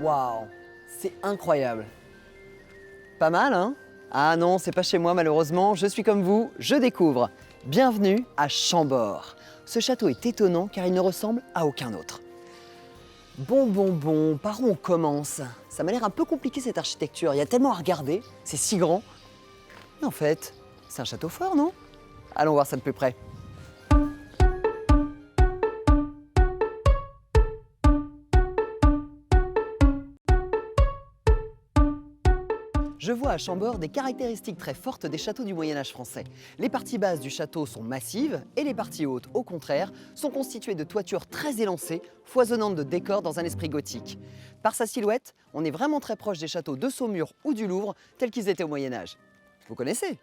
Waouh, c'est incroyable. Pas mal, hein? Ah non, c'est pas chez moi malheureusement, je suis comme vous, je découvre. Bienvenue à Chambord. Ce château est étonnant car il ne ressemble à aucun autre. Bon, par où on commence? Ça m'a l'air un peu compliqué cette architecture, il y a tellement à regarder, c'est si grand. Mais en fait, c'est un château fort, non? Allons voir ça de plus près. Je vois à Chambord des caractéristiques très fortes des châteaux du Moyen-Âge français. Les parties basses du château sont massives et les parties hautes, au contraire, sont constituées de toitures très élancées, foisonnantes de décors dans un esprit gothique. Par sa silhouette, on est vraiment très proche des châteaux de Saumur ou du Louvre, tels qu'ils étaient au Moyen-Âge. Vous connaissez?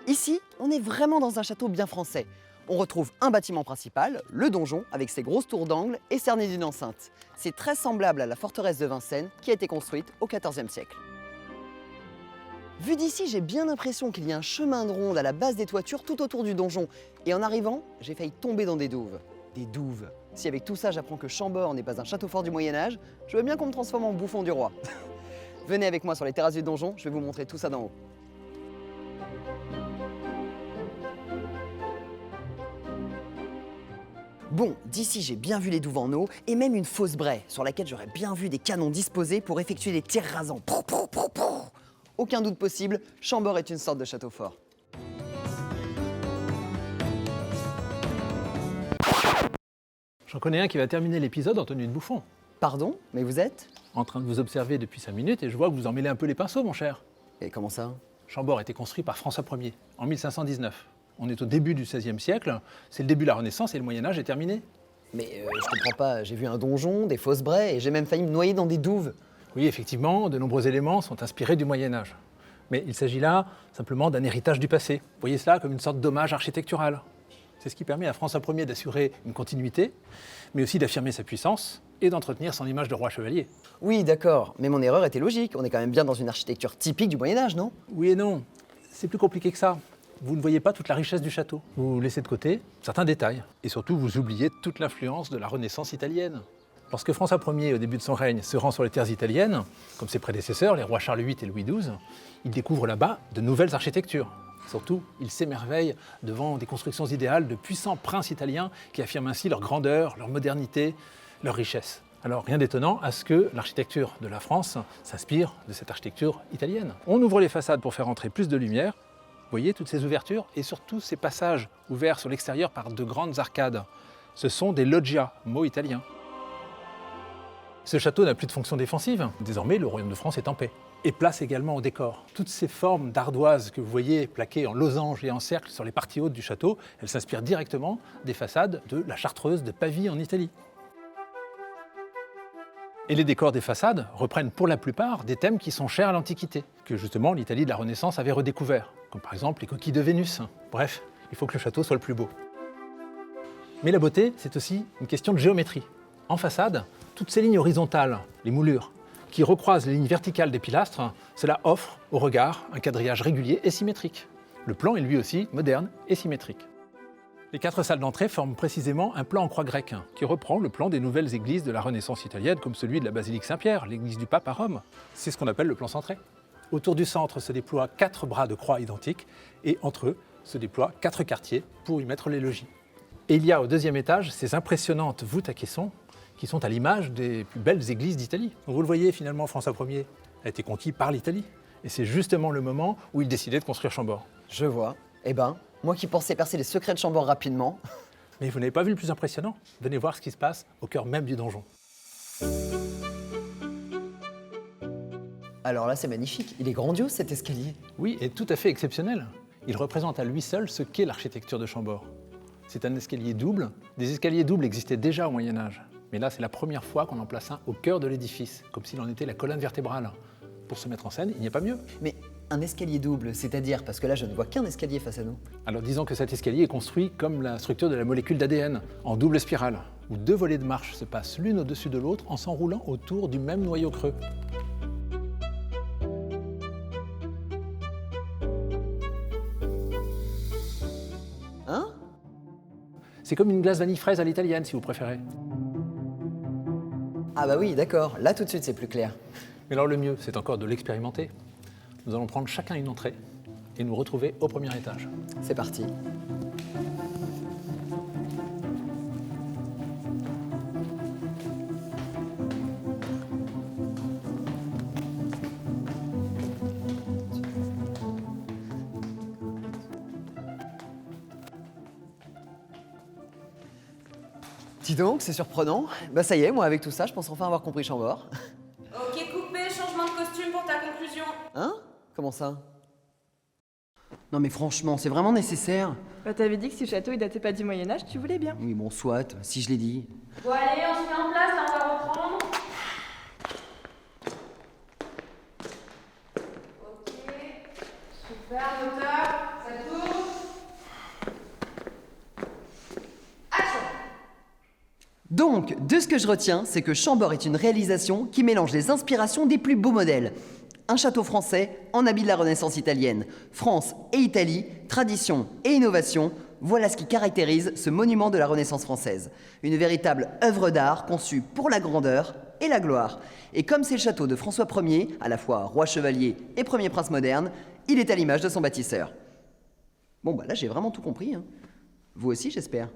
Ici, on est vraiment dans un château bien français. On retrouve un bâtiment principal, le donjon, avec ses grosses tours d'angle et cerné d'une enceinte. C'est très semblable à la forteresse de Vincennes, qui a été construite au XIVe siècle. Vu d'ici, j'ai bien l'impression qu'il y a un chemin de ronde à la base des toitures tout autour du donjon. Et en arrivant, j'ai failli tomber dans des douves. Des douves. Si avec tout ça, j'apprends que Chambord n'est pas un château fort du Moyen-Âge, je veux bien qu'on me transforme en bouffon du roi. Venez avec moi sur les terrasses du donjon, je vais vous montrer tout ça d'en haut. Bon, d'ici j'ai bien vu les douves en eau et même une fausse braie sur laquelle j'aurais bien vu des canons disposés pour effectuer des tirs rasants. Aucun doute possible, Chambord est une sorte de château fort. J'en connais un qui va terminer l'épisode en tenue de bouffon. Pardon, mais vous êtes? En train de vous observer depuis 5 minutes et je vois que vous en mêlez un peu les pinceaux, mon cher. Et comment ça? Chambord a été construit par François Ier en 1519. On est au début du XVIe siècle, c'est le début de la Renaissance et le Moyen-Âge est terminé. Mais je comprends pas, j'ai vu un donjon, des fausses braies et j'ai même failli me noyer dans des douves. Oui, effectivement, de nombreux éléments sont inspirés du Moyen-Âge. Mais il s'agit là simplement d'un héritage du passé. Vous voyez cela comme une sorte d'hommage architectural. C'est ce qui permet à François Ier d'assurer une continuité, mais aussi d'affirmer sa puissance et d'entretenir son image de roi chevalier. Oui, d'accord, mais mon erreur était logique, on est quand même bien dans une architecture typique du Moyen-Âge, non? Oui et non, c'est plus compliqué que ça. Vous ne voyez pas toute la richesse du château. Vous laissez de côté certains détails. Et surtout, vous oubliez toute l'influence de la Renaissance italienne. Lorsque François Ier, au début de son règne, se rend sur les terres italiennes, comme ses prédécesseurs, les rois Charles VIII et Louis XII, il découvre là-bas de nouvelles architectures. Surtout, il s'émerveille devant des constructions idéales de puissants princes italiens qui affirment ainsi leur grandeur, leur modernité, leur richesse. Alors rien d'étonnant à ce que l'architecture de la France s'inspire de cette architecture italienne. On ouvre les façades pour faire entrer plus de lumière. Vous voyez toutes ces ouvertures et surtout ces passages ouverts sur l'extérieur par de grandes arcades. Ce sont des loggias, mot italien. Ce château n'a plus de fonction défensive. Désormais, le royaume de France est en paix. Et place également au décor. Toutes ces formes d'ardoises que vous voyez plaquées en losange et en cercle sur les parties hautes du château, elles s'inspirent directement des façades de la Chartreuse de Pavie en Italie. Et les décors des façades reprennent pour la plupart des thèmes qui sont chers à l'Antiquité, que justement l'Italie de la Renaissance avait redécouvert, comme par exemple les coquilles de Vénus. Bref, il faut que le château soit le plus beau. Mais la beauté, c'est aussi une question de géométrie. En façade, toutes ces lignes horizontales, les moulures, qui recroisent les lignes verticales des pilastres, cela offre au regard un quadrillage régulier et symétrique. Le plan est lui aussi moderne et symétrique. Les 4 salles d'entrée forment précisément un plan en croix grecque, qui reprend le plan des nouvelles églises de la Renaissance italienne, comme celui de la basilique Saint-Pierre, l'église du Pape à Rome. C'est ce qu'on appelle le plan centré. Autour du centre se déploient 4 bras de croix identiques, et entre eux se déploient 4 quartiers pour y mettre les logis. Et il y a au 2e étage ces impressionnantes voûtes à caissons, qui sont à l'image des plus belles églises d'Italie. Donc vous le voyez, finalement, François Ier a été conquis par l'Italie. Et c'est justement le moment où il décidait de construire Chambord. Je vois. Eh ben, moi qui pensais percer les secrets de Chambord rapidement. Mais vous n'avez pas vu le plus impressionnant? Venez voir ce qui se passe au cœur même du donjon. Alors là, c'est magnifique. Il est grandiose cet escalier. Oui, et tout à fait exceptionnel. Il représente à lui seul ce qu'est l'architecture de Chambord. C'est un escalier double. Des escaliers doubles existaient déjà au Moyen-Âge. Mais là, c'est la première fois qu'on en place un au cœur de l'édifice, comme s'il en était la colonne vertébrale. Pour se mettre en scène, il n'y a pas mieux. Mais un escalier double, c'est-à-dire, parce que là, je ne vois qu'un escalier face à nous. Alors disons que cet escalier est construit comme la structure de la molécule d'ADN, en double spirale, où 2 volées de marche se passent l'une au-dessus de l'autre en s'enroulant autour du même noyau creux. Hein? C'est comme une glace vanille fraise à l'italienne, si vous préférez. Ah bah oui, d'accord, là tout de suite c'est plus clair. Mais alors le mieux, c'est encore de l'expérimenter. Nous allons prendre chacun une entrée et nous retrouver au premier étage. C'est parti. Dis donc, c'est surprenant. Bah ça y est, moi avec tout ça, je pense enfin avoir compris Chambord. Ok, coupé, changement de costume pour ta conclusion. Hein? Comment ça? Non mais franchement, c'est vraiment nécessaire? Bah t'avais dit que si le château il datait pas du Moyen-Âge, tu voulais bien. Oui, bon, soit, si je l'ai dit. Bon allez, on se met en place, là on va reprendre. Ok, super, moteur, ça tourne. Action! Donc, de ce que je retiens, c'est que Chambord est une réalisation qui mélange les inspirations des plus beaux modèles. Un château français en habit de la Renaissance italienne. France et Italie, tradition et innovation, voilà ce qui caractérise ce monument de la Renaissance française. Une véritable œuvre d'art conçue pour la grandeur et la gloire. Et comme c'est le château de François Ier, à la fois roi chevalier et premier prince moderne, il est à l'image de son bâtisseur. Bon bah là j'ai vraiment tout compris, hein. Vous aussi j'espère.